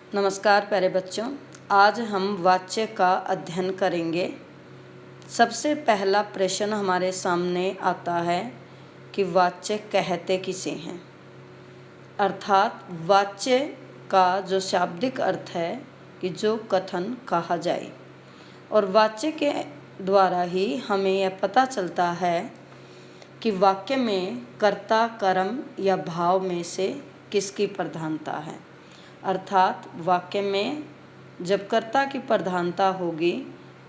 नमस्कार प्यारे बच्चों, आज हम वाच्य का अध्ययन करेंगे। सबसे पहला प्रश्न हमारे सामने आता है कि वाच्य कहते किसे हैं। अर्थात वाच्य का जो शाब्दिक अर्थ है कि जो कथन कहा जाए, और वाच्य के द्वारा ही हमें यह पता चलता है कि वाक्य में कर्ता, कर्म या भाव में से किसकी प्रधानता है। अर्थात वाक्य में जब कर्ता की प्रधानता होगी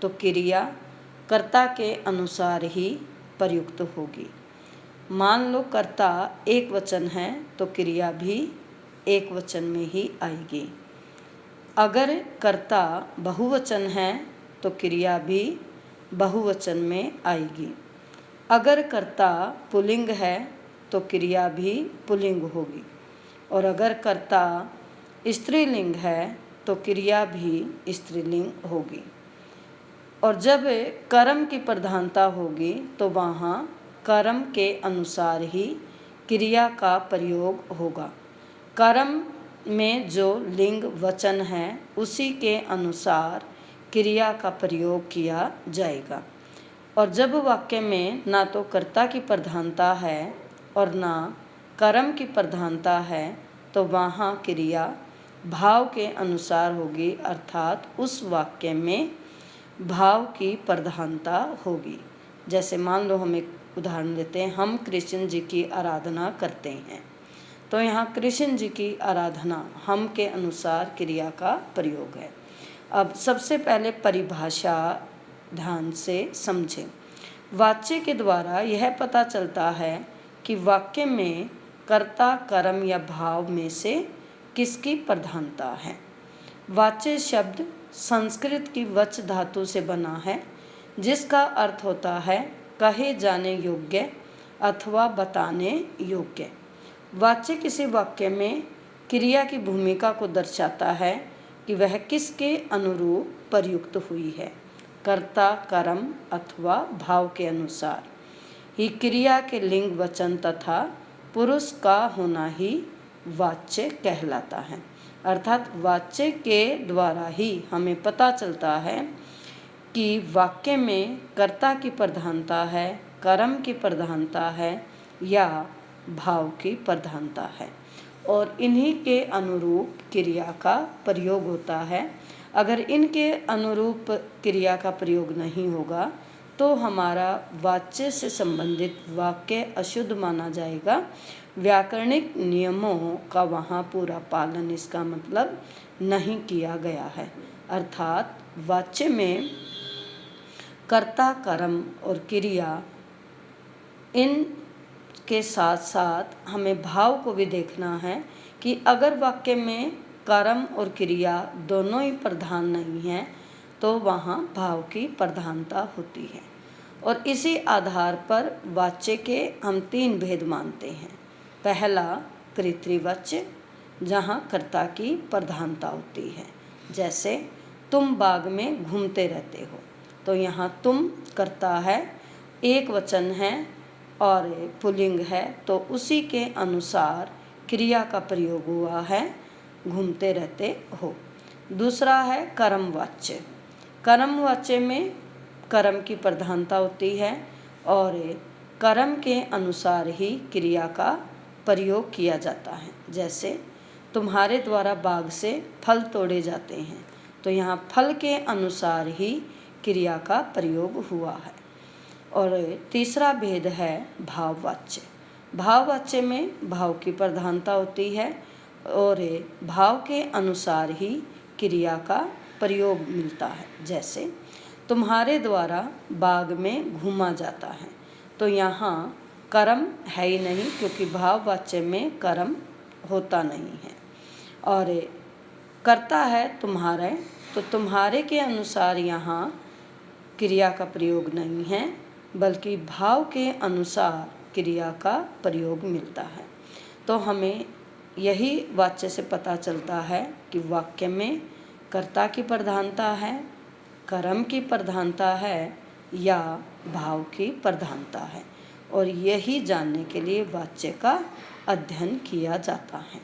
तो क्रिया कर्ता के अनुसार ही प्रयुक्त होगी। मान लो कर्ता एक वचन है तो क्रिया भी एक वचन में ही आएगी। अगर कर्ता बहुवचन है तो क्रिया भी बहुवचन में आएगी। अगर कर्ता पुल्लिंग है तो क्रिया भी पुल्लिंग होगी, और अगर कर्ता स्त्रीलिंग है तो क्रिया भी स्त्रीलिंग होगी। और जब कर्म की प्रधानता होगी तो वहाँ कर्म के अनुसार ही क्रिया का प्रयोग होगा। कर्म में जो लिंग वचन है उसी के अनुसार क्रिया का प्रयोग किया जाएगा। और जब वाक्य में ना तो कर्ता की प्रधानता है और ना कर्म की प्रधानता है तो वहाँ क्रिया भाव के अनुसार होगी, अर्थात उस वाक्य में भाव की प्रधानता होगी। जैसे मान लो हम एक उदाहरण लेते हैं, हम कृष्ण जी की आराधना करते हैं, तो यहाँ कृष्ण जी की आराधना हम के अनुसार क्रिया का प्रयोग है। अब सबसे पहले परिभाषा ध्यान से समझें। वाच्य के द्वारा यह पता चलता है कि वाक्य में कर्ता, कर्म या भाव में से किसकी प्रधानता है। वाच्य शब्द संस्कृत की वच धातु से बना है, जिसका अर्थ होता है कहे जाने योग्य अथवा बताने योग्य। वाच्य किसी वाक्य में क्रिया की भूमिका को दर्शाता है कि वह किसके अनुरूप प्रयुक्त हुई है। कर्ता, कर्म अथवा भाव के अनुसार ही क्रिया के लिंग, वचन तथा पुरुष का होना ही वाच्य कहलाता है। अर्थात वाच्य के द्वारा ही हमें पता चलता है कि वाक्य में कर्ता की प्रधानता है, कर्म की प्रधानता है या भाव की प्रधानता है, और इन्हीं के अनुरूप क्रिया का प्रयोग होता है। अगर इनके अनुरूप क्रिया का प्रयोग नहीं होगा तो हमारा वाच्य से संबंधित वाक्य अशुद्ध माना जाएगा। व्याकरणिक नियमों का वहाँ पूरा पालन इसका मतलब नहीं किया गया है। अर्थात वाच्य में कर्ता, कर्म और क्रिया, इन के साथ साथ हमें भाव को भी देखना है कि अगर वाक्य में कर्म और क्रिया दोनों ही प्रधान नहीं हैं तो वहाँ भाव की प्रधानता होती है। और इसी आधार पर वाच्य के हम 3 भेद मानते हैं। पहला कर्तृवाच्य, जहाँ कर्ता की प्रधानता होती है। जैसे तुम बाग में घूमते रहते हो, तो यहाँ तुम कर्ता है, एक वचन है और पुल्लिंग है, तो उसी के अनुसार क्रिया का प्रयोग हुआ है, घूमते रहते हो। दूसरा है कर्मवाच्य। कर्मवाच्य में कर्म की प्रधानता होती है और कर्म के अनुसार ही क्रिया का प्रयोग किया जाता है। जैसे तुम्हारे द्वारा बाग से फल तोड़े जाते हैं, तो यहाँ फल के अनुसार ही क्रिया का प्रयोग हुआ है। और तीसरा भेद है भाववाच्य। भाववाच्य में भाव की प्रधानता होती है और भाव के अनुसार ही क्रिया का प्रयोग मिलता है। जैसे तुम्हारे द्वारा बाग में घूमा जाता है, तो यहाँ कर्म है ही नहीं, क्योंकि भाववाच्य में कर्म होता नहीं है। और कर्ता है तुम्हारे, तो तुम्हारे के अनुसार यहाँ क्रिया का प्रयोग नहीं है, बल्कि भाव के अनुसार क्रिया का प्रयोग मिलता है। तो हमें यही वाच्य से पता चलता है कि वाक्य में कर्ता की प्रधानता है, कर्म की प्रधानता है या भाव की प्रधानता है, और यही जानने के लिए वाच्य का अध्ययन किया जाता है।